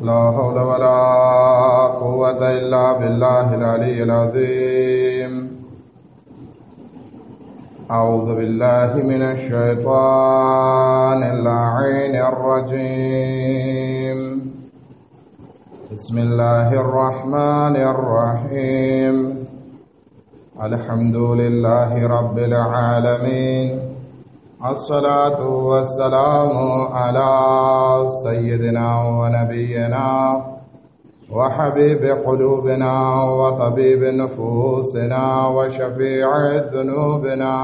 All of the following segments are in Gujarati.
لا حول ولا قوة إلا بالله العلي العظيم. أعوذ بالله من الشيطان اللعين الرجيم. بسم الله الرحمن الرحيم. الحمد لله رب العالمين. الصلاة والسلام على سيدنا ونبينا وحبيب قلوبنا وطبيب نفوسنا وشفيع ذنوبنا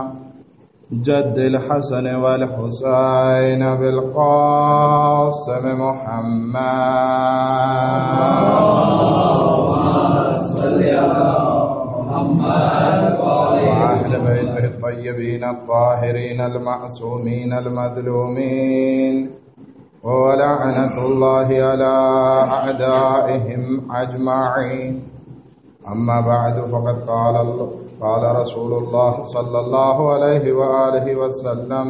جد الحسن والحسين بالقاسم محمد. صل على محمد وأهل بيته الطيبين الطاهرين المعصومين المظلومين، ولعنة الله على أعدائهم أجمعين. أما بعد، فقد قال رسول الله صلى الله عليه وآله وسلم: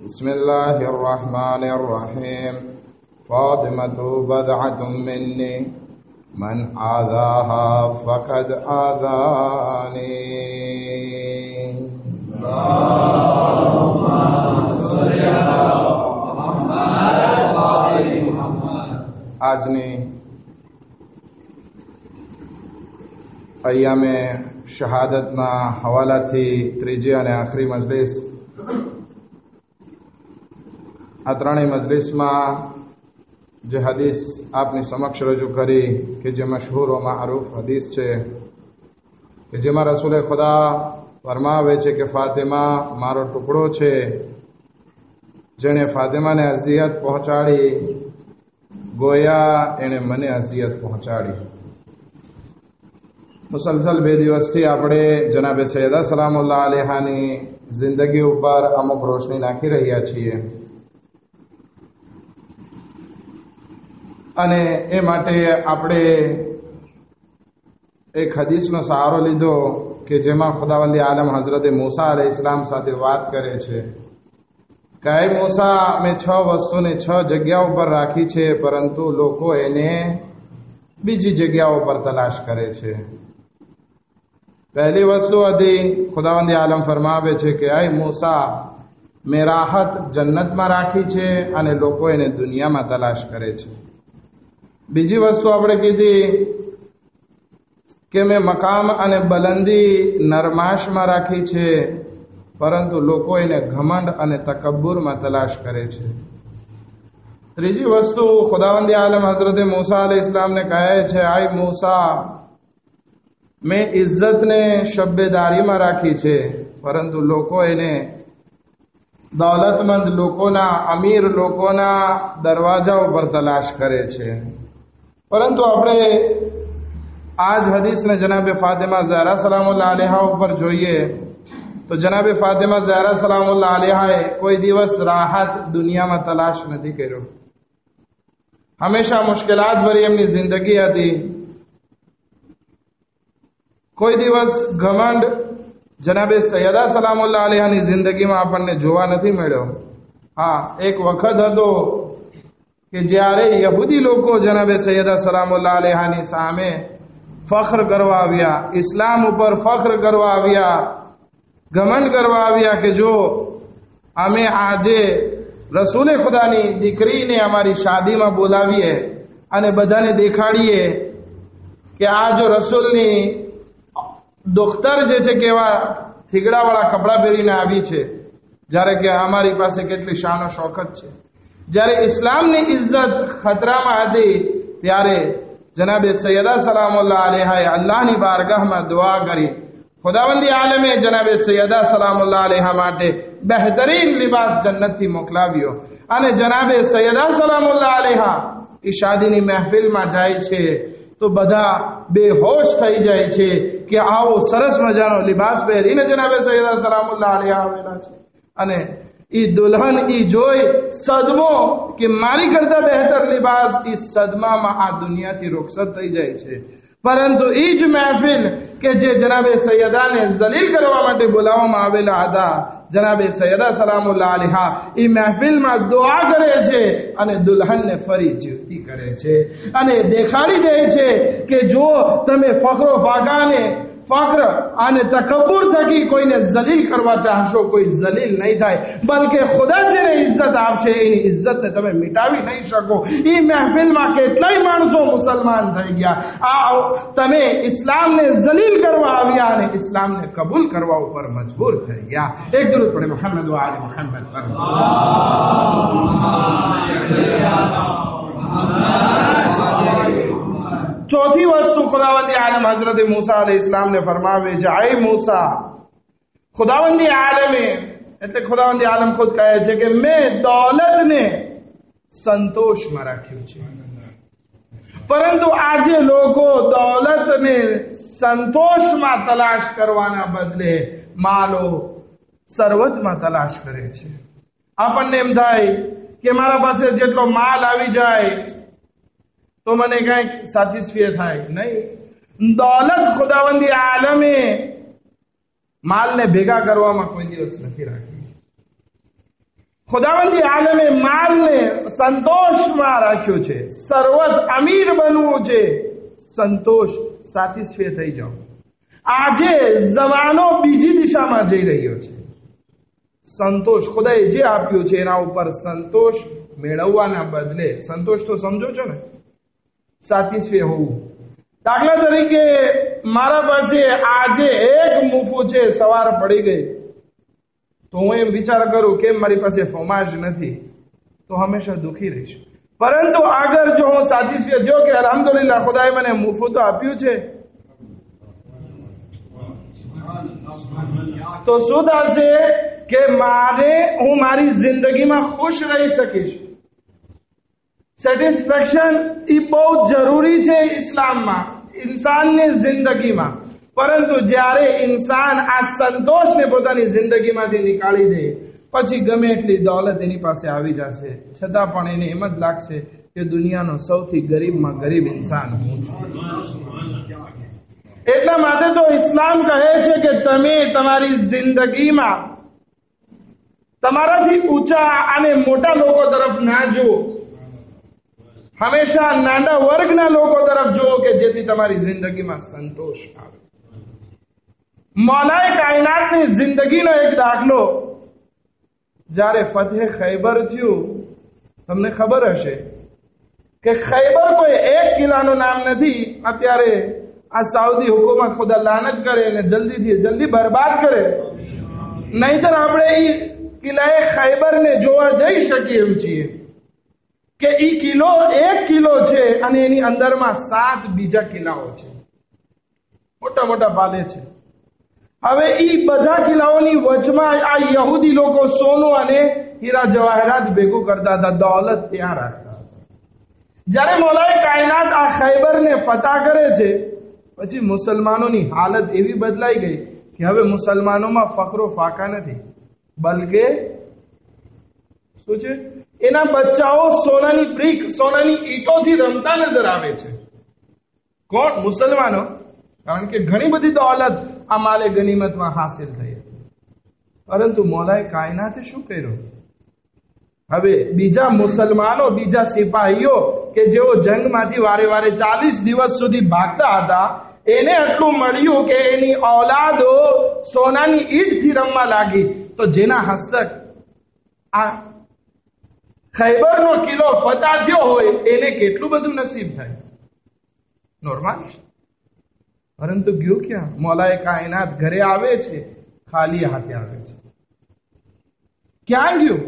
بسم الله الرحمن الرحيم. فاطمة بضعة مني، من آذاها فقد آذاني. اللهم صل على محمد. આજની અય્યામે શહાદતના હવાલાથી ત્રીજી અને આખરી મજલિસ, આ ત્રણેય મજલિસમાં જે હદીસ આપની સમક્ષ રજૂ કરી કે જે મશહૂર વ મારૂફ હદીસ છે, કે જેમાં રસૂલે ખુદા ફરમાવે છે કે ફાતિમા મારો ટુકડો છે, જેણે ફાતિમાને અઝિયત પહોંચાડી ગોયા એણે મને અઝિયત પહોંચાડી. મુસલસલ 2 દિવસથી આપણે જનાબે સૈયદા સલામુલ્લાહ અલૈહાની જિંદગી ઉપર અમુક રોશની નાખી રહ્યા છીએ, અને એ માટે આપણે એક હદીસનો સહારો લીધો કે જેમાં ખુદાવંદી આલમ હઝરતે મૂસા અલૈહિસ્સલામ સાથે વાત કરે છે કે હે મૂસા, મેં 6 વસ્તુને 6 જગ્યાઓ પર રાખી છે, પરંતુ લોકો એને બીજી જગ્યાઓ પર તલાશ કરે છે. પહેલી વસ્તુ હતી, ખુદાવંદી આલમ ફરમાવે છે કે હે મૂસા, મેં રાહત જન્નતમાં રાખી છે અને લોકો એને દુનિયામાં તલાશ કરે છે. બીજી વસ્તુ આપણે કીધી કે મેં મકામ અને બલંદી નરમાશમાં રાખી છે, પરંતુ લોકો એને ઘમંડ અને તકબ્બુરમાં તલાશ કરે છે. ત્રીજી વસ્તુ, ખુદાવંદી આલમ હઝરત મૂસા અલૈહિસ્સલામને કહે છે, આય મૂસા, મેં ઇજ્જતને શબ્બેદારીમાં રાખી છે, પરંતુ લોકો એને દૌલતમંદ લોકોના, અમીર લોકોના દરવાજા ઉપર તલાશ કરે છે. પરંતુ આપણે આજ હદીસને જનાબે ફાતિમા ઝહરા સલામુલ્લાહ અલૈહા ઉપર જોઈએ તો જનાબે ફાતિમા ઝહરા સલામુલ્લાહ અલૈહાએ કોઈ દિવસ રાહત દુનિયામાં તલાશ નથી કર્યો. હંમેશા મુશ્કેલાત ભરી એમની જિંદગી હતી. કોઈ દિવસ ઘમંડ જનાબે સૈયદા સલામુલ્લાહ અલૈહાની જિંદગીમાં આપણને જોવા નથી મળ્યો. હા, એક વખત હતો કે જ્યારે યહૂદી લોકો જનાબે સૈયદા સલામુલ્લાહ અલૈહાની સામે ફખ્ર કરવા આવ્યા, ઇસ્લામ ઉપર ફખ્ર કરવા આવ્યા, ઘમંડ કરવા આવ્યા કે જો અમે આજે રસૂલે ખુદાની દીકરીને અમારી શાદીમાં બોલાવીએ અને બધાને દેખાડીએ કે આ જો રસૂલની દોખ્તર જે છે કેવા થીગડાવાળા કપડાં પહેરીને આવી છે, જ્યારે કે અમારી પાસે કેટલી શાન ઓ શૌકત છે. જ્યારે ઇસ્લામની ઇજ્જત ખતરામાં હતી ત્યારે જનાબે સૈયદા સલામુલ્લાહ અલૈહાએ અલ્લાહની બારગાહમાં દુઆ કરી. ખુદાવંદી આલમે જનાબે સૈયદા સલામુલ્લાહ અલૈહા માટે બહેતરીન લિબાસ જન્નતથી મોકલાવ્યો, અને જનાબે સૈયદા સલામુલ્લાહ અલૈહા એ શાદીની મહેફિલમાં જાય છે તો બધા બેહોશ થઈ જાય છે કે આવો સરસ મજાનો લિબાસ પહેરીને જનાબે સૈયદા સલામુલ્લાહ અલૈહા આવેલા છે, અને ઈ દુલ્હન ઈ જોઈ સદમો કે મારી કરતા બહેતર લિબાસ, ઈ સદમામાં આ દુનિયાથી રૂખસત થઈ જાય છે. પરંતુ એ જ મહેફિલ કે જે જનાબે સૈયદાને જલીલ કરવા માટે બોલાવવામાં આવેલા હતા, જનાબે સૈયદા સલામુલ્લાહ અલૈહા એ મહેફિલમાં દુઆ કરે છે અને દુલ્હનને ફરી જીવતી કરે છે અને દેખાડી દે છે કે જો તમે ફખરો ફાકાને ફક્ર અને તકબ્બુર થકી કોઈને જલીલ કરવા ચાહશો, કોઈ જલીલ નહીં થાય, બલકે ખુદા જેને ઇજ્જત આપશે એની ઇજ્જતને તમે મિટાવી નહીં શકો. એ મહેફિલમાં કેટલાય માણસો મુસલમાન થઈ ગયા. આ તમે ઇસ્લામને જલીલ કરવા આવ્યા અને ઇસ્લામને કબૂલ કરવા ઉપર મજબૂર થઈ ગયા. એક દરૂદ પડે મુહમ્મદ વ આલે મુહમ્મદ પર. ચોથી વસ્તુ ખુદાવંદી આલમ હઝરત મૂસા અલૈહિસ સલામ ને ફરમાવે છે, આય મૂસા, ખુદાવંદી આલમે એટલે ખુદાવંદી આલમ ખુદ કહે છે કે મેં દોલતને સંતોષમાં રાખ્યું છે, પરંતુ આજે લોકો દોલતને સંતોષમાં તલાશ કરવાના બદલે માલો સરવતમાં તલાશ કરે છે. આપણને એમ થાય કે મારા પાસે જેટલો માલ આવી જાય તો મને કંઈક સેટિસ્ફાય થાય. નહીં, દોલત ખુદાવંદી આલમે માલને ભેગા કરવામાં કોઈ દિવસ નથી રાખી. ખુદાવંદી આલમે માલને સંતોષમાં રાખ્યો છે. સરવત અમીર બનવું છે, સંતોષ સેટિસ્ફાય થઈ જાઓ. આજે જમાનો બીજી દિશામાં જઈ રહ્યો છે. સંતોષ ખુદાએ જે આપ્યું છે એના ઉપર સંતોષ મેળવવાના બદલે, સંતોષ તો સમજો છો ને, સેટિસ્ફાય હોવું. દાખલા તરીકે મારા પાસે આજે એક મુફો છે, સવાર પડી ગઈ તો હું એમ વિચાર કરું કે મારી પાસે ફોમાજ નથી, તો હંમેશા દુખી રહીશ. પરંતુ આગળ જો હું સેટિસ્ફાય જો કે અલ્હમ્દુલિલ્લાહ ખુદાએ મને મુફો તો આપ્યું છે, તો શું થશે કે હું મારી જિંદગીમાં ખુશ રહી શકીશ. સેટિસ્ફેક્શન એ બહુ જરૂરી છે ઇસ્લામમાં, ઇન્સાનની જિંદગીમાં. પરંતુ જ્યારે ઇન્સાન આ સંતોષને પોતાની જિંદગીમાંથી નીકાળી દે, પછી ગમે એટલી દોલત એની પાસે આવી જશે, છતાં પણ એને એમ જ લાગશે કે દુનિયાનો સૌથી ગરીબમાં ગરીબ ઇન્સાન હું છું. એટલા માટે તો ઇસ્લામ કહે છે કે તમે તમારી જિંદગીમાં તમારાથી ઊંચા અને મોટા લોકો તરફ ના જુઓ, હંમેશા નાના વર્ગના લોકો તરફ જુઓ કે જેથી તમારી જિંદગીમાં સંતોષ આવે. મૌલાએ કાયનાતની જિંદગીનો એક દાખલો, જ્યારે ફતેહ ખૈબર થયું, તમને ખબર હશે કે ખૈબર કોઈ એક કિલ્લાનું નામ નથી. અત્યારે આ સાઉદી હુકુમત ખુદા લાનત કરે અને જલ્દીથી જલ્દી બરબાદ કરે, નહીતર આપણે એ કિલ્લાએ ખૈબરને જોવા જઈ શકીએ એમ છીએ કે એ કિલ્લો 1 કિલ્લો છે અને એની અંદરમાં 7 બીજા કિલ્લાઓ છે, મોટા મોટા પાલે છે. હવે એ બધા કિલ્લાઓની વચમાં આ યહૂદી લોકો સોનું અને હીરા જવાહરાત ભેગું કરતા હતા, દોલત ત્યાં રાખતા હતા. જ્યારે મૌલાએ કાયનાત આ ખૈબરને ફતહ કરે છે, પછી મુસલમાનોની હાલત એવી બદલાઈ ગઈ કે હવે મુસલમાનોમાં ફખરો ફાકા નથી, બલકે શું છે, એના બચ્ચાઓ સોનાની બ્રિક, સોનાની ઈંટોથી રમતા નજર આવે છે. કોણ? મુસલમાનો. કારણ કે ઘણી બધી દોલત આ માલે ગનીમતમાં હાસિલ થઈ. પરંતુ મૌલાએ કાયનાતે શું કર્યું? હવે બીજા મુસલમાનો, બીજા સિપાહીઓ કે જેઓ જંગમાંથી વારે વારે 40 દિવસ સુધી ભાગતા હતા, એને આટલું મળ્યું કે એની ઔલાદો સોનાની ઈંટથી રમવા લાગી. તો જેના હસ્તક આ ખૈબરનો કિલ્લો ફતહ થયો હોય એને કેટલું બધું નસીબ થાય, નોર્મલ. પરંતુ ગયું ક્યાં? મૌલાએ કાયનાત ઘરે આવે છે, ખાલી હાથે આવે છે. ક્યાં ગયું?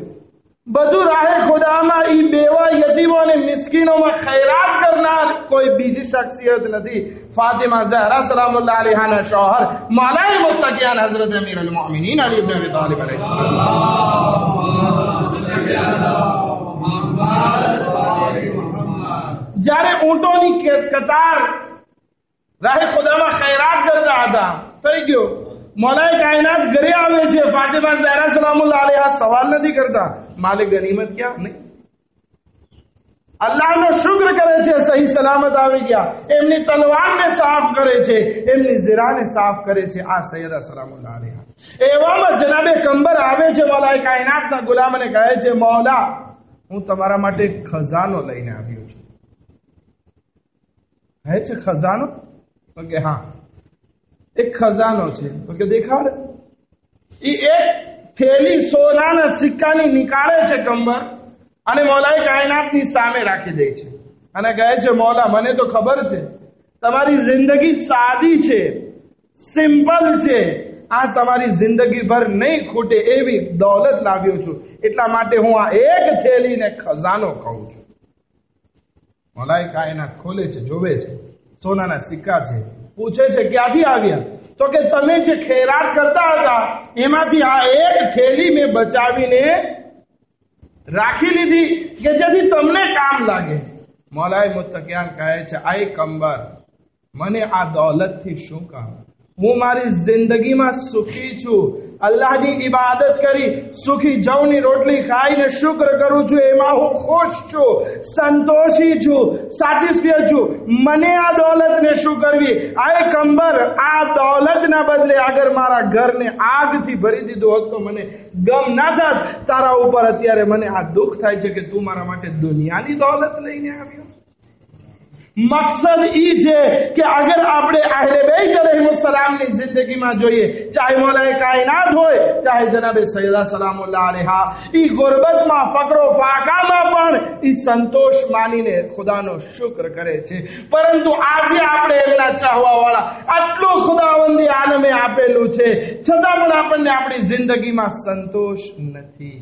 બધું રાહે ખુદામાં ઈ બેવા યતીમો અને મિસ્કીનોમાં ખૈરાત કરનાર કોઈ બીજી શખ્સિયત નથી. ફાતિમા ઝહરા સલામુલ્લાહ અલૈહાના શોહર મૌલાએ મુત્તકિયાન હઝરત અમીરુલ મોમિનીન અલી ઇબ્ન અબી તાલિબ અલૈહિસ્સલામ. જ્યારે ઊંટોની કતાર રાહે ખુદામાં ખૈરાત કરતા હતા, થઈ ગયો. મૌલાએ કાયનાત ઘરે આવે છે, ફાતિમા ઝહરા સલામુલ્લાહ અલૈહા સવાલ નથી કરતા માલે ગનીમત ક્યાં? નહીં, અલ્લાહનો શુક્ર કરે છે, સહી સલામત આવી ગયા. એમની તલવારને સાફ કરે છે, એમની ઝીરાને સાફ કરે છે. આ સૈયદા સલામુલ્લાહ અલૈહા એવામાં જનાબે કંબર આવે છે, મૌલાએ કાયનાતના ગુલામને કહે છે, મૌલા હું તમારા માટે ખજાનો લઈને આવ્યો છું. કહે છે ખજાનો? તો કે હા એક ખજાનો છે. તો કે દેખાડ. એ એક થેલી સોનાના સિક્કાની નીકાળે છે કંબર અને મૌલાએ કાયનાતની સામે રાખી દે છે અને કહે છે, મૌલા મને તો ખબર છે તમારી જિંદગી સાદી છે, સિમ્પલ છે, આ તમારી જિંદગી ભર નહીં ખૂટે એવી દોલત લાવ્યો છું, એટલા માટે હું આ એક થેલીને ખજાનો કહું છું. મૌલાએ કાયનાત ખોલે છે, જોવે છે, સોનાના સિક્કા છે. પૂછે છે ક્યાંથી આવ્યા? તો કે તમે જે ખૈરાત કરતા હતા એમાંથી આ એક થેલી મેં બચાવીને રાખી લીધી કે જેથી તમને કામ લાગે. મૌલાએ મુત્તકિયાન કહે છે, આય કંબર, મને આ દોલતથી શું કામ? હું મારી જિંદગીમાં સુખી છું, અલ્લાહની ઇબાદત કરી સુખી જવની રોટલી ખાઈને શુક્ર કરું છું, એમાં હું ખુશ છું, સંતોષી છું, સેટિસ્ફાઈડ છું. મને આ દોલતને શું કરવી? આય કંબર, આ દોલતના બદલે અગર મારા ઘરને આગથી ભરી દીધું હોત તો મને ગમ ના થાત. તારા ઉપર અત્યારે મને આ દુઃખ થાય છે કે તું મારા માટે દુનિયાની દોલત લઈને આવ્યો. મકસદ ઈ છે કે અગર આપણે અહેલે બેત अलैहिस्सलामની જિંદગીમાં જોઈએ, ચાહે મૌલાએ કાયનાત હોય, ચાહે જનાબે સૈયદા સલામુલ્લાહ અલૈહા, ઈ ગુરબતમાં, ફકરો ફાકામાં પણ ઈ સંતોષ માનીને ખુદાનો શુક્ર કરે છે. પરંતુ આજે આપણે એમના ચાહવા વાળા આટલું ખુદાવંદી આલમે આપેલું છે, છતાં પણ આપણને આપણી જિંદગીમાં સંતોષ નથી.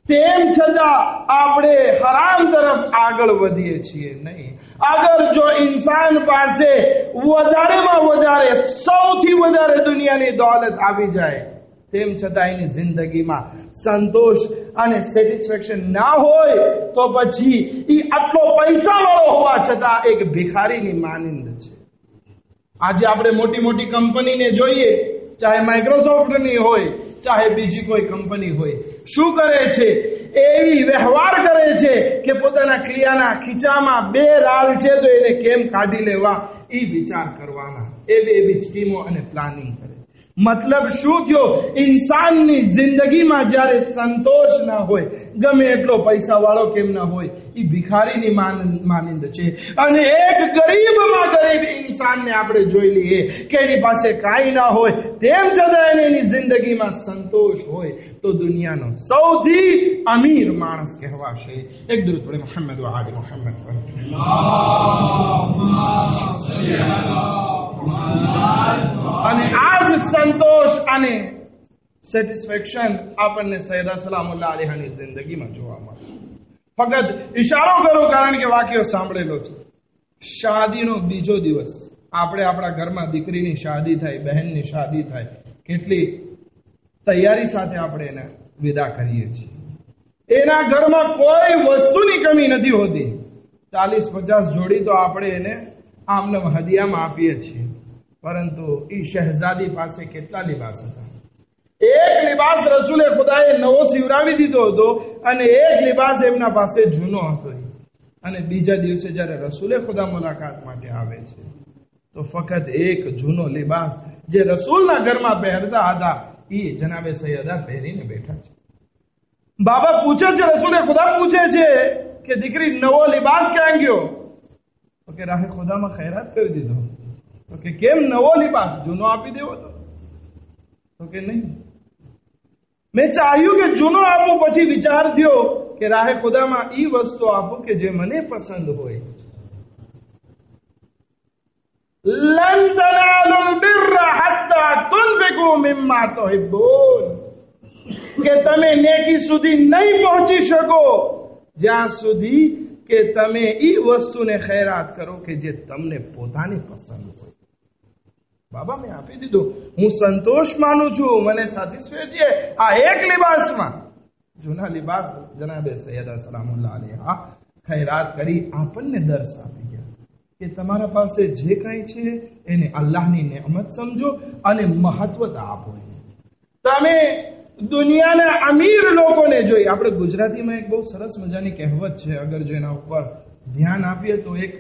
તેમ છતાં આપણે હરામ તરફ આગળ વધીએ છીએ નહીં. અગર જો ઇન્સાન પાસે વધારેમાં વધારે, સૌથી વધારે દુનિયાની દોલત આવી જાય, તેમ છતાં એની જિંદગીમાં સંતોષ અને સેટિસ્ફેક્શન ના હોય, તો પછી એ આટલો પૈસા વાળો હોવા છતાં એક ભિખારીની માનંદ છે. આજે આપણે મોટી મોટી કંપનીને જોઈએ, ચાહે માઇક્રોસોફ્ટની હોય, ચાહે બીજી કોઈ કંપની હોય, શું કરે છે? એવી વ્યવહાર કરે છે કે પોતાના ક્લિયાના ખીચામાં 2 રાલ છે તો એને કેમ કાઢી લેવા એ વિચાર કરવાના, એવી સ્કીમો અને પ્લાનિંગ કરે. મતલબ શું થયો? ઇન્સાનની જિંદગીમાં જ્યારે સંતોષ ના હોય, ગમે એટલો પૈસા વાળો કેમ ના હોય, એ ભિખારીની માનંદ છે. અને એક ગરીબમાં ગરીબ ઇન્સાનને આપણે જોઈ લઈએ કે એની પાસે કાંઈ ના હોય, તેમ છતાં એની જિંદગીમાં સંતોષ હોય, તો દુનિયાનો સૌથી અમીર માણસ કહેવાશે. એક દરૂદ પડે મુહમ્મદ વ આલે મુહમ્મદ પર. અને આ જ સંતોષ અને સેટિસ્ફેક્શન આપણને સૈયદા સલામુલ્લાહ અલૈહાની જિંદગીમાં જોવા મળે. ફક્ત ઇશારો કરો, કારણ કે વાક્યો સાંભળેલો છે. શાદીનો બીજો દિવસ, આપણે આપણા ઘરમાં દીકરીની શાદી થાય, બહેનની શાદી થાય, કેટલી તૈયારી સાથે આપણે એને વિદા કરીએ છીએ. એના ઘરમાં કોઈ વસ્તુની કમી નથી હોતી. 40-50 જોડી તો આપણે એને આમને હદિયામાં આપીએ છીએ, પરંતુ એ શહેજાદી પાસે કેટલા લિબાસ હતા? એક લિબાસ રસૂલે ખુદાએ નવો સીવરાવી દીધો હતો અને એક લિબાસ એમના પાસે જૂનો હતો. અને બીજા દિવસે જ્યારે રસૂલે ખુદા મુલાકાત માટે આવે છે તો ફક્ત એક જૂનો લિબાસ જે રસૂલના ઘરમાં પહેરતા હતા એ જનાબે સૈયદા પહેરીને બેઠા છે. બાબા પૂછે છે, રસૂલે ખુદા પૂછે છે કે દીકરી નવો લિબાસ ક્યાં ગયો? તો કે રાહે ખુદામાં ખૈરાત કરી દીધો. તો કે કેમ નવો લિબાસ? જૂનો આપી દેવો તો? તો કે નહીં, મેં ચાહ્યું કે જૂનો આપું, પછી વિચાર થયો કે રાહે ખુદામાં ઈ વસ્તુ આપું કે જે મને પસંદ હોય. લન તનાલુલ બિર્રા હત્તા તુનફિકુ મિમ્મા તુહિબ્બૂન, કે તમે નેકી સુધી નહીં પહોંચી શકો જ્યાં સુધી કે તમે ઈ વસ્તુને ખૈરાત કરો કે જે તમને પોતાને પસંદ હોય. બાબા મેં આપી દીધું, હું સંતોષ માનું છું, મને સેટિસ્ફાઈડ છે આ એક લિબાસમાં. જૂના લિબાસ જનાબે સૈયદા સલામુલ્લાહ અલૈહા ખૈરાત કરી આપણને દર્શ આપી ગયા કે તમારા પાસે જે કંઈ છે એને અલ્લાહની નેમત સમજો અને મહત્વતા આપો. તમે દુનિયાના અમીર લોકોને જોઈ, આપણે ગુજરાતીમાં એક બહુ સરસ મજાની કહેવત છે, અગર જો એના ઉપર ધ્યાન આપીએ તો એક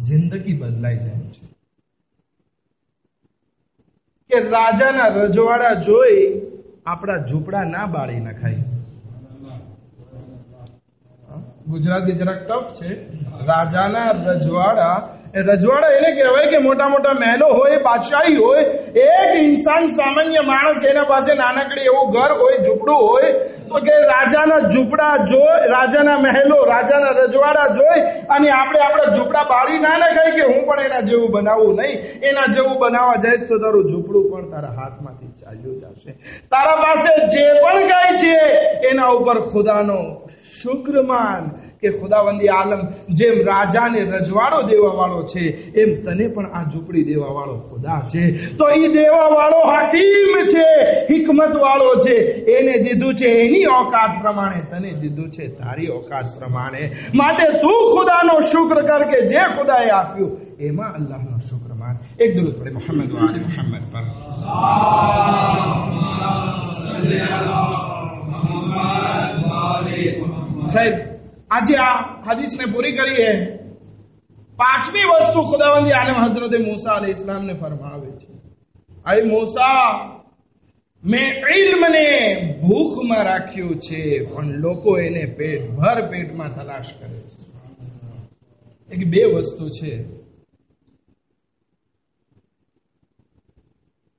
જિંદગી બદલાઈ જાય છે કે રાજાના રજવાડા જોઈ આપણા ઝૂંપડા ના બાળી નખાય. ગુજરાતી જરાક ટફ છે. રાજાના રજવાડા, રજવાડા એને કહેવાય કે મોટા મોટા મહેલો હોય, બાદશાહી હોય. એક ઇન્સાન સામાન્ય માણસ એના પાસે નાનકડી એવું ઘર હોય, ઝૂંપડું હોય, તો કે રાજાના ઝૂંપડા જોઈ, રાજાના મહેલો, રાજાના રજવાડા જોઈ અને આપણે આપણા ઝૂંપડા બાળી ના નખાય કે હું પણ એના જેવું બનાવું નહીં. એના જેવું બનાવવા જઈશ તો તારું ઝૂંપડું પણ તારા હાથમાંથી ચાલ્યું જશે. તારા પાસે જે પણ કાંઈ છે એના ઉપર ખુદાનો શુક્ર માન કે ખુદાવંદી આલમ જેમ રાજાને રજવાડો દેવા વાળો છે એમ તને પણ આ ઝૂંપડી દેવા વાળો ખુદા છે. તો એ દેવા વાળો હકીમ છે, હિકમત વાળો છે. એને દીધું છે એની ઓકાત પ્રમાણે, તને દીધું છે તારી ઓકાત પ્રમાણે. માટે તું ખુદાનો શુક્ર કર કે જે ખુદાએ આપ્યું એમાં અલ્લાહનો શુક્ર માન. એક દરૂદ પડે મોહમ્મદ વાલે મોહમ્મદ પર. આજે આ હદીસને પૂરી કરીએ. પાંચમી વસ્તુ ખુદાવંદી આલમ હઝરત મૂસા અલૈહિસ સલામને ફરમાવે છે, અય મૂસા, મેં ઇલ્મને ભૂખમાં રાખ્યું છે પણ લોકો એને પેટમાં તલાશ કરે છે. એક બે વસ્તુ છે,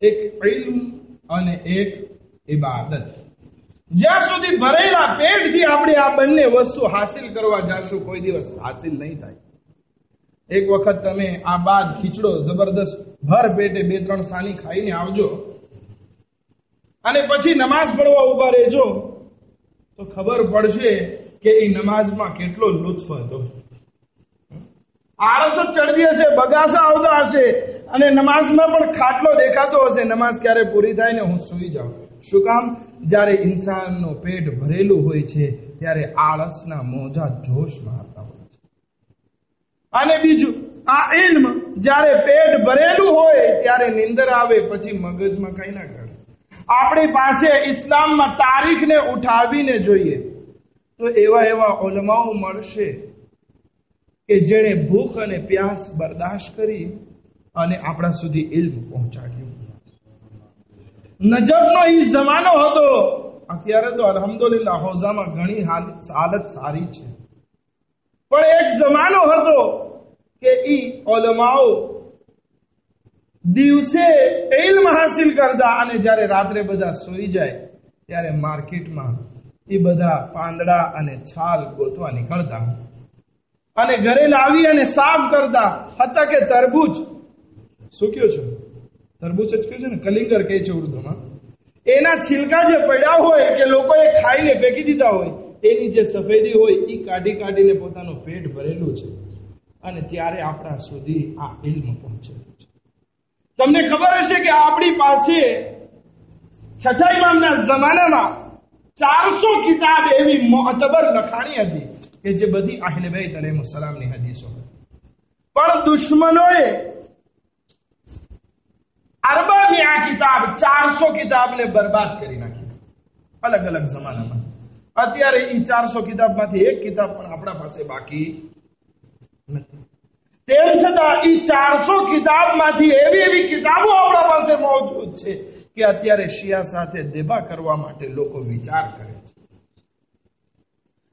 એક ઇલ્મ અને એક ઇબાદત. જ્યાં સુધી ભરેલા પેટથી આપણે આ બંને વસ્તુ હાસિલ કરવા જશું કોઈ દિવસ હાસિલ નહીં થાય. એક વખત તમે આ બાદ ખીચડો જબરદસ્ત ભર પેટે 2-3 સાની ખાઈને આવજો અને પછી નમાઝ પડવા ઉભા રહેજો તો ખબર પડશે કે એ નમાઝમાં કેટલો લુત્ફ હતો. આળસ જ ચડતી હશે, બગાસા આવતા હશે અને નમાઝમાં પણ ખાટલો દેખાતો હશે. નમાઝ ક્યારે પૂરી થાય ને હું સૂઈ જાઉં. શું કામ? જ્યારે ઇન્સાનનું પેટ ભરેલું હોય છે ત્યારે આળસના મોજા જોશ મારતા હોય છે. અને બીજું, આ ઇલ્મ જ્યારે પેટ ભરેલું હોય ત્યારે નીંદર આવે પછી મગજમાં કઈ ના કરે. આપણી પાસે ઇસ્લામમાં તારીખને ઉઠાવીને જોઈએ તો એવા ઉલમાઓ મળશે કે જેણે ભૂખ અને પ્યાસ બરદાશ્ત કરી અને આપણા સુધી ઇલ્મ પહોંચાડ્યું. નજફનો એ જમાનો હતો. અત્યારે તો અલ્હમ્દુલિલ્લાહ હોઝામાં ઘણી હાલત સારી છે, પણ એક જમાનો હતો કે ઈ ઉલમાઓ દિવસે ઇલ્મ હાસિલ કરતા અને જ્યારે રાત્રે બધા સૂઈ જાય ત્યારે માર્કેટમાં એ બધા પાંદડા અને છાલ ગોતવા નીકળતા અને ઘરે લાવી અને સાફ કરતા. હતા કે તરબૂચ, શું કયો છો? તરબૂચ જ કહ્યું છે ને, કલિંગર કહે છે ઉર્દુમાં. એના છિલકા જે પડ્યા હોય કે લોકોએ ખાઈને ફેંકી દીધા હોય, એની જે સફેદી હોય એ કાઢીને પોતાનું પેટ ભરેલું છે અને ત્યારે આપણા સુધી આ ઇલ્મ પહોંચેલું છે. તમને ખબર હશે કે આપણી પાસે છઠ્ઠા ઇમામના જમાનામાં 400 કિતાબ એવી મોતબર લખાણી હતી કે જે બધી આહલે બેત અલૈહિસ્સલામની હદીસો હતી. પણ દુશ્મનોએ અરબાની આ કિતાબ 400 કિતાબને બરબાદ કરી નાખી અલગ અલગ જમાનામાં. અત્યારે એ 400 કિતાબમાંથી એક કિતાબ પણ આપણા પાસે બાકી નથી. તેમ છતાં એ 400 કિતાબમાંથી એવી કિતાબો આપણા પાસે મોજૂદ છે કે અત્યારે શિયા સાથે દેબા કરવા માટે લોકો વિચાર કરે છે,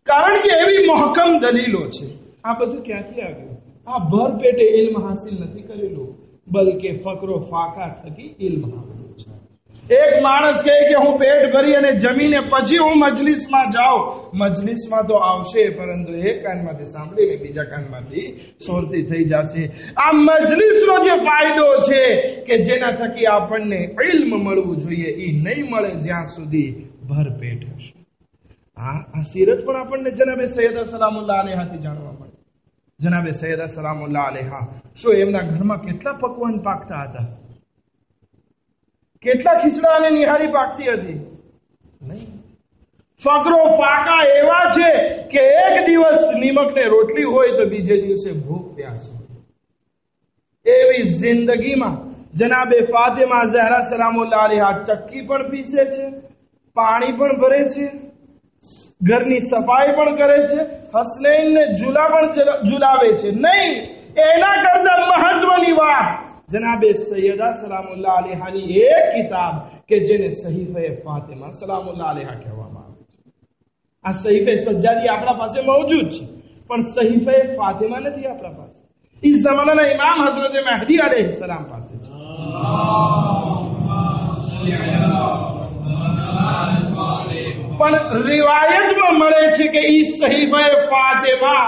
કારણ કે એવી મહકમ દલીલો છે. આ બધું ક્યાંથી આવ્યું? આ ભર પેટે ઇલ્મ હાસિલ નથી કરેલું, બલકે ફકરો ફાકા થકી ઇલ્મ આવેલું છે. એક માણસ કહે કે હું પેટ ભરી અને જમીને પછી હું મજલિસમાં જાઉં. મજલિસમાં તો આવશે પરંતુ એક કાનમાંથી સાંભળીને બીજા કાનમાંથી સોરતી થઈ જશે. આ મજલિસનો જે ફાયદો છે કે જેના થકી આપણને ઇલ્મ મળવું જોઈએ એ નહીં મળે જ્યાં સુધી ભર પેટ હશે. આ સીરત પણ આપણને જનાબે સૈયદા સલામુલ્લાહ અલૈહાથી જાણવા મળે. જનાબે સૈયદા સલામુલ્લાહ અલૈહા શું એમના ઘરમાં કેટલા પકવાન પાકતા હતા? કેટલા ખીચડા અને નિહારી પાકતી હતી? નહીં. ફકરો ફાકા એવા છે કે એક દિવસ નિમકને રોટલી હોય તો બીજે દિવસે ભૂખ પ્યાસ હોય. એવી જિંદગીમાં જનાબે ફાતિમા ઝહરા સલામુલ્લાહ અલૈહા ચક્કી પણ પીસે છે, પાણી પણ ભરે છે, ઘરની સફાઈ પણ કરે છે, હસનૈનને ઝૂલા પણ ઝુલાવે છે. નહીં, એના કરતા મહત્વની વાત જનાબે સૈયદા સલામુલ્લાહ અલૈહાની એક કિતાબ કે જેને સહીફે ફાતિમા સલામુલ્લાહ અલૈહા કહેવામાં આવે છે. આ સહીફે સજ્જાદી આપણા પાસે મોજૂદ છે, પણ સહીફે ફાતિમા નથી આપણા પાસે. એ જમાનાના ઇમામ હઝરત મહદી અલૈહિસ્સલામ પાસે છે. પણ રિવાયતમાં મળે છે કે ઈ સહીફે ફાતિમા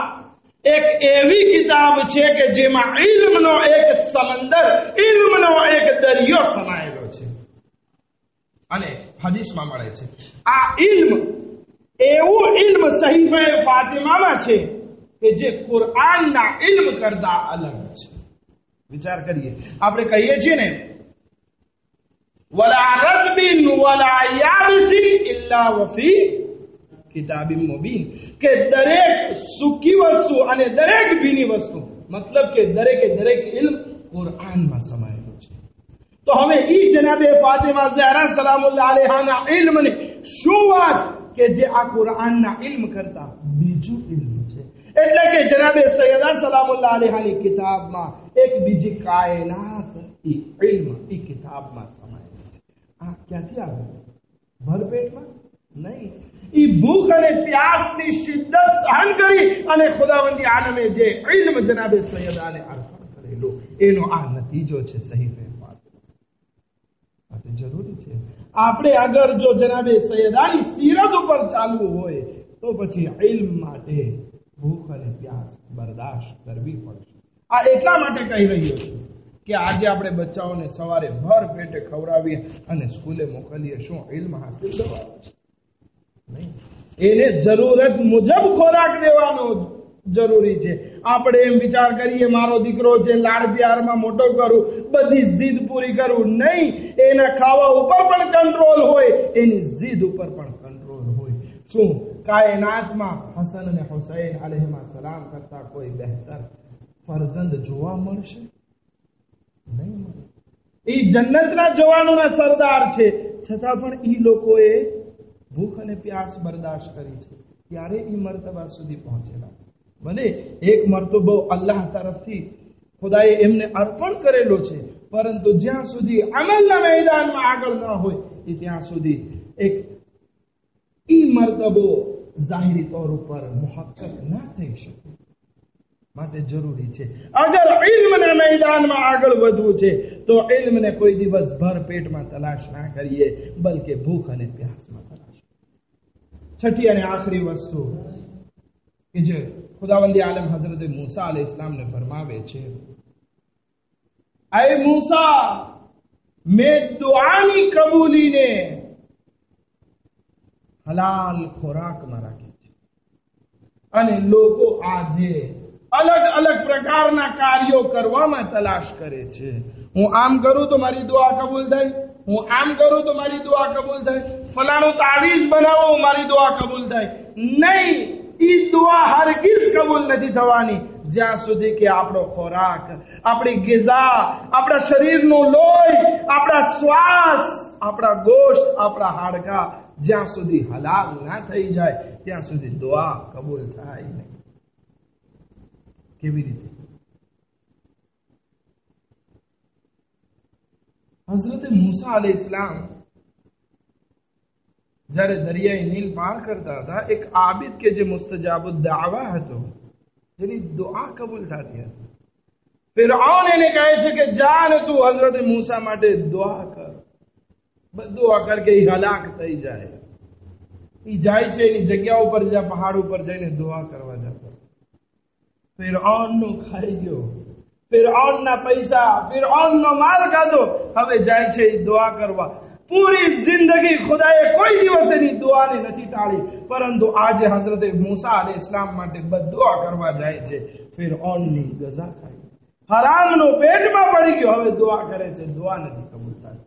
એક એવી કિતાબ છે કે જેમાં ઇલ્મનો એક સમંદર, ઇલ્મનો એક દરિયો સમાયેલો છે. અને હદીસમાં મળે છે આ ઇલ્મ એવું ઇલ્મ સહીફે ફાતિમામાં છે કે જે કુરઆનના ઇલ્મ કરતા અલગ છે. વિચાર કરીએ, આપણે કહીએ છીએ ને વલા રતબિન વલા યાબિસિન ઇલ્લા વફી કિતાબિન મુબીન, કે દરેક સૂકી વસ્તુ અને દરેક ભીની વસ્તુ, મતલબ કે દરેકે દરેક ઇલ્મ કુરઆનમાં સમાયેલું છે. તો હવે ઈ જનાબે ફાતિમા ઝહરા સલામુલ્લાહ અલૈહાના ઇલ્મની શું વાત કે જે આ કુરઆનના ઇલ્મ કરતા બીજું ઇલ્મ છે. એટલે કે જનાબે સૈયદા સલામુલ્લાહ અલૈહાની કિતાબમાં એક બીજી કાયનાત ઈ ઇલ્મ ઈ કિતાબમાં સમાયેલું છે. આ ક્યાંથી આવે? ભરપેટમાં નહીં. ઈ ભૂખ અને પ્યાસની શિદ્દત સહન કરી અને ખુદાવંદી આલમે જે ઇલ્મ જનાબે સૈયદાને અર્પણ કરેલો એનો આ નતીજો છે સહીફે ફાતિમા. માટે જરૂરી છે આપણે અગર જો જનાબે સૈયદાની સીરત ઉપર ચાલવું હોય તો પછી ઇલ્મ માટે ભૂખ અને પ્યાસ બરદાશ્ત કરવી પડશે. આ એટલા માટે કહી રહ્યો છું કે આજે આપણે બચ્ચાઓને સવારે ભર પેટે ખવડાવીએ અને સ્કૂલે મોકલીએ, શું ઇલ્મ હાસિલ કરવાનું છે? નહીં. એને જરૂરત મુજબ ખોરાક દેવાનો જરૂરી છે. આપણે એમ વિચાર કરીએ મારો દીકરો છે, લાડ પ્યારમાં મોટો કરું, બધી જીદ પૂરી કરું, નહીં. એના ખાવા ઉપર પણ કંટ્રોલ હોય, એની જીદ ઉપર પણ કંટ્રોલ હોય. શું કાયનાતમાં હસન અને હુસૈન અલૈહિમા સલામ કરતા કોઈ બહેતર ફરજંદ જોવા મળશે? નહીં મળે. એ જન્નતના જવાનોના સરદાર છે, છતાં પણ એ લોકોએ ભૂખ અને પ્યાસ બરદાશ્ત કરી છે. ત્યારે એ મર્તબા સુધી પહોંચેલા છે. ભલે એક મર્તબો અલ્લાહ તરફથી ખુદાએ એમને અર્પણ કરેલો છે, પરંતુ જ્યાં સુધી અમલના મેદાનમાં આગળ ન હોય એ ત્યાં સુધી એક ઈ મર્તબો જાહેરી તौर ઉપર મુહક્કક ના થઈ શકે. માટે જરૂરી છે અગર ઇલ્મના મેદાનમાં આગળ વધવું છે તો ઇલ્મને કોઈ દિવસ ભર પેટમાં તલાશ ના કરીએ, બલકે ભૂખ અને પ્યાસમાં તલાશ. છઠ્ઠી અને આખરી વસ્તુ કે જે ખુદાવંદી આલમ હઝરત મૂસા અલૈહિસ્સલામને ફરમાવે છે, આય મૂસા, મેં દુઆની કબૂલીને હલાલ ખોરાકમાં રાખી છે અને લોકો આજે અલગ અલગ પ્રકારના કાર્યો કરવામાં તલાશ કરે છે. હું આમ કરું તો મારી દુઆ કબૂલ થાય, હું આમ કરું તો મારી દુઆ કબૂલ થાય, ફલાણું તાવીઝ બનાવો મારી દુઆ કબૂલ થાય. નહીં, ઈ દુઆ હરગિઝ કબૂલ નથી થવાની જ્યાં સુધી કે આપણો ખોરાક, આપણી ગિઝા, આપણા શરીરનું લોહી, આપણા શ્વાસ, આપણા ગોશ્ત, આપણા હાડકા જ્યાં સુધી હલાલ ના થઈ જાય ત્યાં સુધી દુઆ કબૂલ થાય નહીં. કેવી રીતે? હઝરત મૂસા અલૈહિસ્સલામ જ્યારે દરિયાઈ નીલ પાર કરતા હતા, એક આબિદ કે જે મુસ્તજાબુદ દાવા હતો, જેની દુઆ કબૂલ થતી હતી. ફિરഔન એને કહે છે કે જા ને તું હઝરત મૂસા માટે દુઆ કર, દુઆ કર કે એ હલાક થઈ જાય. એ જાય છે એની જગ્યા ઉપર, જ્યાં પહાડ ઉપર જઈને દુઆ કરવા જતો. ફિરഔનનો ખાઈ ગયો, ફિરૌનના પૈસા, ફિરૌનનો માલ ખાધો, હવે જાય છે એ દુઆ કરવા. પૂરી જિંદગી ખુદાએ કોઈ દિવસ એની દુઆને નથી ટાળી, પરંતુ આજે હઝરત મૂસા અલૈહિસ્સલામ માટે બદદુઆ કરવા જાય છે. ફિરૌનની ગઝા ખાઈ, હરામનો પેટમાં પડી ગયો, હવે દુઆ કરે છે, દુઆ નથી કબૂલ થતી.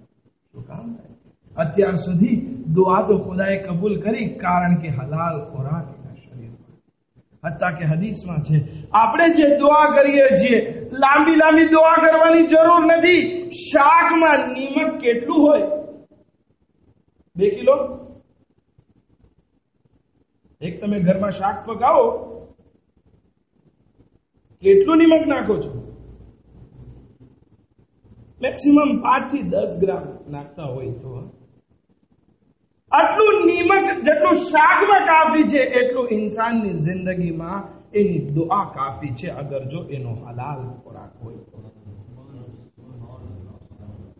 શું કામ થાય? અત્યાર સુધી દુઆ તો ખુદાએ કબૂલ કરી, કારણ કે હલાલ ખોરાક એના શરીરમાં. હત્તા કે હદીસમાં છે, આપણે જે દુઆ કરીએ છીએ, લાંબી લાંબી દુઆ કરવાની જરૂર નથી. શાકમાં નિમક કેટલું હોય? 2 કિલો. એક તમે ઘરમાં શાક પકાવો, કેટલું નિમક નાખો છો? મેક્સિમમ 5 થી 10 ગ્રામ નાખતા હોય તો આટલું નિમક જેટલું શાકમાં કાફી છે એટલું ઇન્સાનની જિંદગીમાં એની દુઆ કાફી છે, અગર જો એનો હલાલ ખોરાક હોય તો.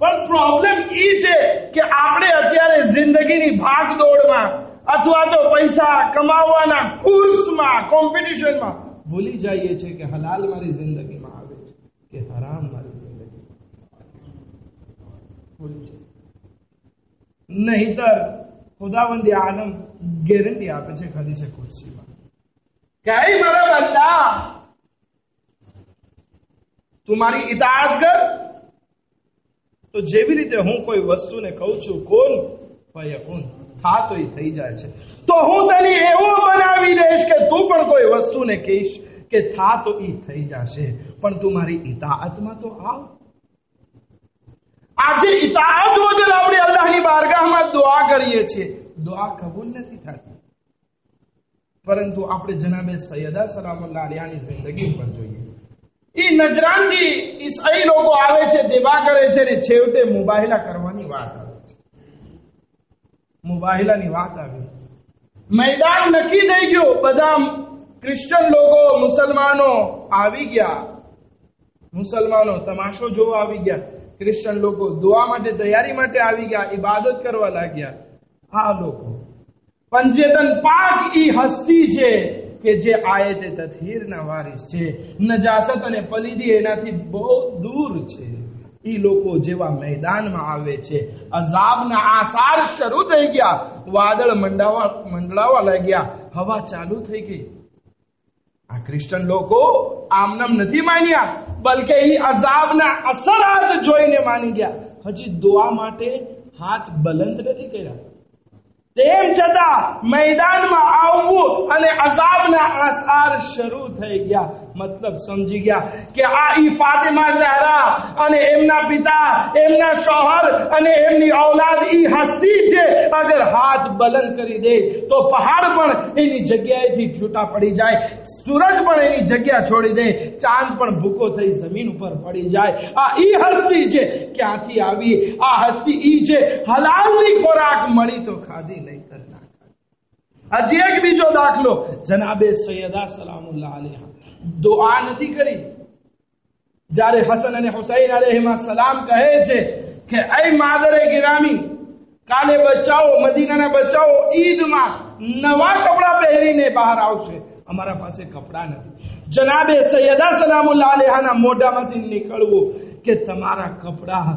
પણ પ્રોબ્લેમ એ છે કે આપણે અત્યારે જિંદગીની ભાગદોડમાં અથવા તો પૈસા કમાવાના કોર્સમાં, કોમ્પિટિશનમાં ભૂલી જઈએ છે કે હલાલ મારી જિંદગીમાં આવે છે કે હરામ મારી જિંદગીમાં ભૂલી જાય. નહીતર खुदावंद आलम गारंटी आपे छे हदीसे कुदसी में कि ऐ मारा बंदा तुम्हारी इताअत कर तो जेवी रीते हूँ कोई वस्तु ने कहूं छू कोन फयकुन था तो ई थई जाय छे, तो हूँ तने एवो बनावी देश के तू पण कोई वस्तु ने कहीश के था तो ई थई जाशे, पण तुम्हारी इताअत में तो आव. આજે ઇતાઅત વગર આપણે અલ્લાહની બારગાહમાં દુઆ કરીએ છીએ, દુઆ કબૂલ નથી થતી. પરંતુ આપણે જનાબે સૈયદા સલામુલ્લાહ અલૈહાની જિંદગી પર જોઈએ. એ નજરાનથી ઈસાઈ લોકો આવે છે, દેવા કરે છે ને છેવટે મુબાહિલા કરવાની વાત આવે છે. મુબાહિલાની વાત આવી, મેદાન નક્કી થઈ ગયો, બધા ક્રિશ્ચન લોકો મુસલમાનો આવી ગયા, મુસલમાનો તમાશો જોવા આવી ગયા, ક્રિશ્ચન લોકો દુઆ માટે તૈયારી માટે આવી ગયા, ઇબાદત કરવા લાગ્યા. આ લોકો પંચેતન પાક ઈ હસ્તી છે કે જે આયતે તથહીરના વારિસ છે, નજાસત અને પલીદી એનાથી બહુ દૂર છે. ઈ લોકો જેવા મેદાનમાં આવે છે, અઝાબના આસાર શરૂ થઈ ગયા, વાદળ મંડળાવા લાગ્યા, હવા ચાલુ થઈ ગઈ. આ ક્રિશ્ચન લોકો આમનામ નથી માન્યા, બલકે ઈ અઝાબના અસરાત જોઈને માની ગયા. હજી દુઆ માટે હાથ બલંદ નથી કર્યા, તેમ છતાં મેદાનમાં આવવું અને અઝાબના આસાર શરૂ થઈ ગયા. મતલબ સમજી ગયા કે આ ઈ ફાતિમા ઝહરા અને એમના પિતા, એમના શોહર અને એમની ઔલાદ ઈ હસ્તી છે. અગર હાથ બલંદ કરી દે તો પહાડ પણ એની જગ્યાએથી છૂટા પડી જાય, સૂરજ પણ એની જગ્યા છોડી દે, ચાંદ પણ ભૂકો થઈ જમીન ઉપર પડી જાય. આ ઈ હસ્તી છે. ક્યાંથી આવી? આ હસ્તી ઈ છે, હલાલની ખોરાક મળી તો ખાધી, નહીં તો ના ખાધી. હજી એક બીજો દાખલો, જનાબે સૈયદા સલામુલ્લાહ અલૈહા દુઆ નથી કરી. જ્યારે હસન અને હુસૈન અલૈહિમા સલામ કહે છે કે એ માદરે ગિરામી, કાલે બચ્ચાઓ, મદીનાના બચ્ચાઓ ઈદમાં નવા કપડા પહેરીને બહાર આવશે, અમારા પાસે કપડા નથી. જનાબે સૈયદા સલામુલ્લાહ અલૈહાના મોઢામાંથી નીકળવું કે તમારા કપડા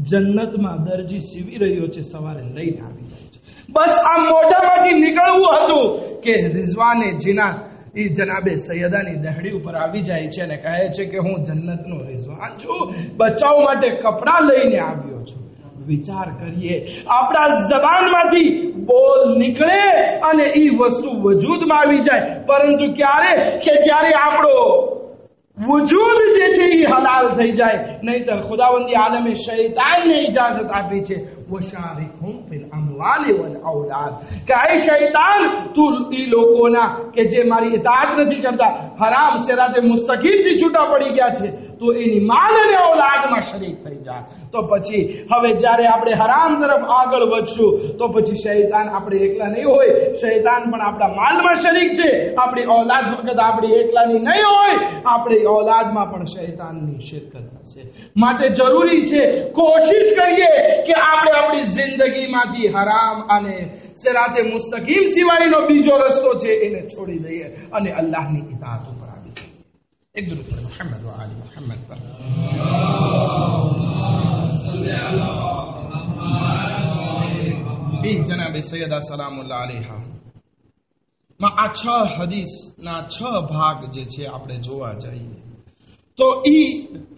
જન્નતમાં દરજી સીવી રહ્યો છે, સવારે લઈને આવી જાય છે. બસ આ મોઢામાંથી નીકળવું હતું કે રિઝવાને જીના એ જનાબે સૈયદાની દહડી ઉપર આવી જાય છે અને કહે છે કે હું જન્નતનો રિઝવાન છું, બચાવ માટે કપડા લઈને આવ્યો છું. વિચાર કરીએ, આપણા જબાનમાંથી બોલ નીકળે અને એ વસ્તુ વજૂદમાં આવી જાય, પરંતુ ક્યારે? કે જ્યારે આપણો વજૂદ જે છે એ હલાલ થઈ જાય. નહીતર ખુદાવંદી આલમે શૈતાનને ઇજાઝત આપી છે, વશારિકહુમ ફિલ અમવાલી વલ ઔલાદ, કે એ શૈતાન તું ઈ લોકોના કે જે મારી ઇતાઅત નથી કરતા, હરામ સિરાતે મુસ્તકીમથી છૂટા પડી ગયા છે, તો એની માલ અને ઔલાદમાં શરીક થઈ જાય. તો પછી હવે જ્યારે આપણે હરામ તરફ આગળ વધશું તો પછી શૈતાન આપણે એકલા નહીં હોય, શૈતાન પણ આપણા માલમાં શરીક છે. આપણી ઔલાદ વખત આપણી એકલાની નહીં હોય, આપણી ઔલાદમાં પણ શૈતાનની શિરકત હશે. માટે જરૂરી છે કોશિશ કરીએ કે આપણે આપણી જિંદગીમાંથી હરામ અને સિરાતે મુસ્તકીમ સિવાયનો બીજો રસ્તો છે એને છોડી દઈએ અને અલ્લાહની ઇતાઅત ઉપર આવી જઈએ. એક દરૂદ પર મુહમ્મદ વ આલી મુહમ્મદ પર એ જનાબે સૈયદા સલામુલ્લાહ અલૈહા માં આ 6 હદીસના 6 ભાગ જે છે આપણે જોવા જઈએ તો ઈ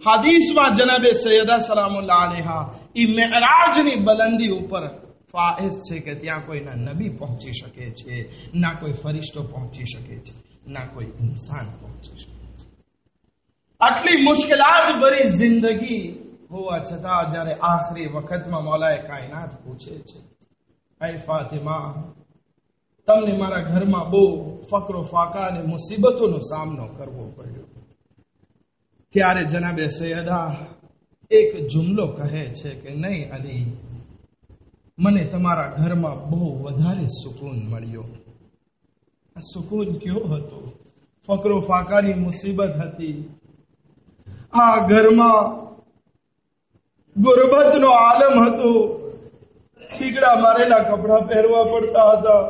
હદીસમાં જનાબે સૈયદા સલામુલ્લાહ અલૈહા ઈ મેરાજની બલંદી ઉપર ફાઇઝ છે કે ત્યાં કોઈ ના નબી પહોંચી શકે છે, ના કોઈ ફરિશ્તો પહોંચી શકે છે, ના કોઈ ઇન્સાન પહોંચી શકે છે. આટલી મુશ્કેલાત ભરી જિંદગી હોવા છતાં જ્યારે આખરી વખતમાં મૌલાએ કાયનાત પૂછે છે, એ ફાતિમા, તમને મારા ઘરમાં બહુ ફકરો ફાકા અને મુસીબતોનો સામનો કરવો પડ્યો, ત્યારે જનાબે સૈયદા એક જુમલો કહે છે કે નહીં અલી, મને તમારા ઘરમાં બહુ વધારે સુકૂન મળ્યો. આ સુકૂન કયો હતો? ફકરો ફાકાની મુસીબત હતી. આ ઘરમાં ગુરબતનો આલમ હતો. ઠીકડા મારેલા કપડા પહેરવા પડતા હતા.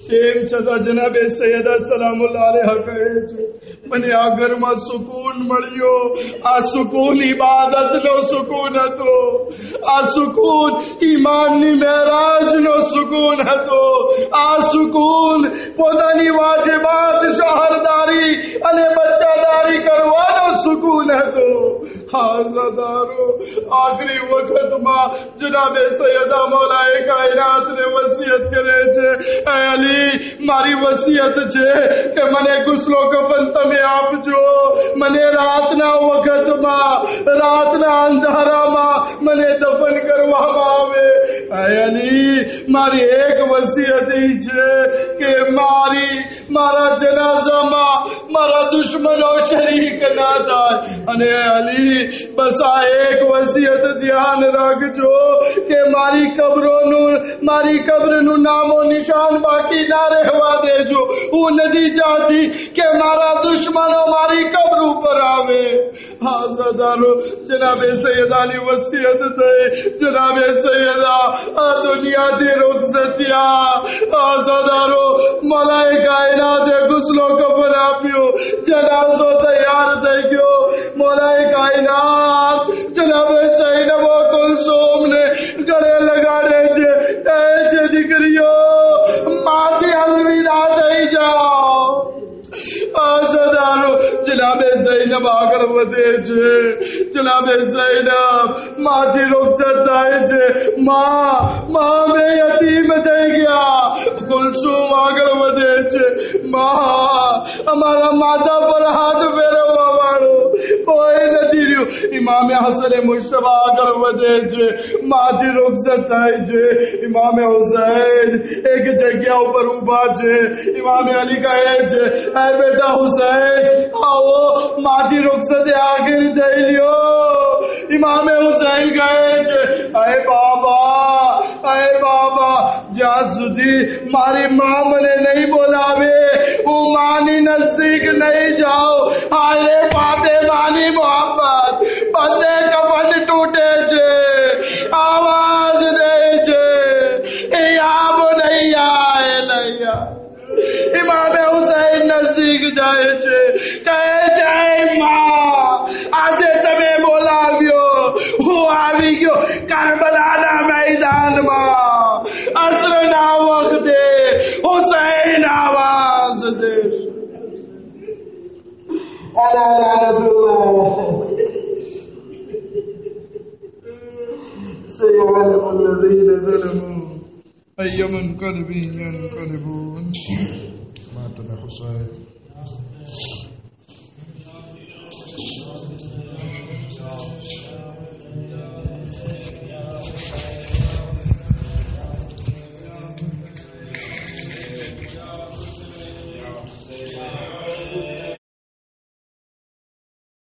તેમ છતાં જનાબે સૈયદા સલામુલ્લાહ અલૈહા કહે છે, મને આ ઘરમાં સુકૂન મળ્યો. આ સુકૂન ઇબાદતનો સુકૂન હતો. આ સુકૂન ઈમાનની મહેરાજનો સુકૂન હતો. આ સુકૂન પોતાની વાજિબાત શહરદારી અને બચ્ચાદારી કરવાનો સુકૂન હતો. હાઝાદારો આખરી વખતમાં જનાબે સૈયદા મૌલાએ કાયનાતને વસિયત કરે છે, એ અલી, મારી વસિયત છે કે મને ગુસ્લો કફન તમે આપજો. મને રાતના વખતમાં, રાતના અંધારામાં મને દફન કરવામાં આવે. એ અલી, મારી એક વસિયત છે કે મારા જનાઝામાં મારા દુશ્મનો શરીક ના થાય. અને અલી, બસ આ એક વસિયત ધ્યાન રાખજો કે મારી કબ્રનું નામો નિશાન બાકી ના રહેવા દેજો. હું નથી ચાહતી કે મારા દુશ્મનો મારી કબ્ર ઉપર આવે. હાઝાદારો જનાબે સૈયદાની વસિયત થઈ. જનાબે સૈયદા આ દુનિયાથી રૂખસત થયા. હાઝાદારો મલાઈ કાયનાતે ગુસ્લો કફન આપ્યો. જનાઝો તૈયાર થઈ ગયો. મલાઈ કાયનાત જનાબે સૈયદ કુલસુમને ગળે લગાડે છે. કહે છે, દીકરીઓ માથી અલવિદા થઈ જાઓ. આઝાદારો જનાબે ઝૈનબ આગળ વધે છે. જનાબે ઝૈનબ માથી રૂખસત થાય છે. માં મેં યતીમ થઈ ગયા. કુલસુમ આગળ વધે છે. માં, અમારા માથા પર હાથ ફેરવવા વાળો કોઈ નથી રહ્યું. ઇમામે હસને મુશ્તબા આગળ વધે છે. માથી રૂખસત થાય છે. ઇમામે હુસૈન એક જગ્યા ઉપર ઉભા છે. ઇમામે અલી કહે છે, એ બેટા હુસૈન, આવો, માથી રૂખસતે આખિર થઈ લ્યો. ઇમામે હુસૈન કહે છે, અરે બાબા, જ્યાં સુધી મારી મા મને નહીં બોલાવે હું માની નજદીક નહીં જાઉં. હાય ફાતિમાની મોહબ્બત. બંને કફન તૂટે છે, આવાજ દે છે, એ આબ નહીં આય. ઇમામે હુસૈન નજદીક જાય છે. કહે છે, માં, આજે તમે બોલાવ્યો, હું આવી ગયો કરબલાના મેદાનમાં. અસરના વખતે હુસૈન આવાજ દે. سيعلم الذين ظلموا أي منقلب ينقلبون. ماتنا حسين.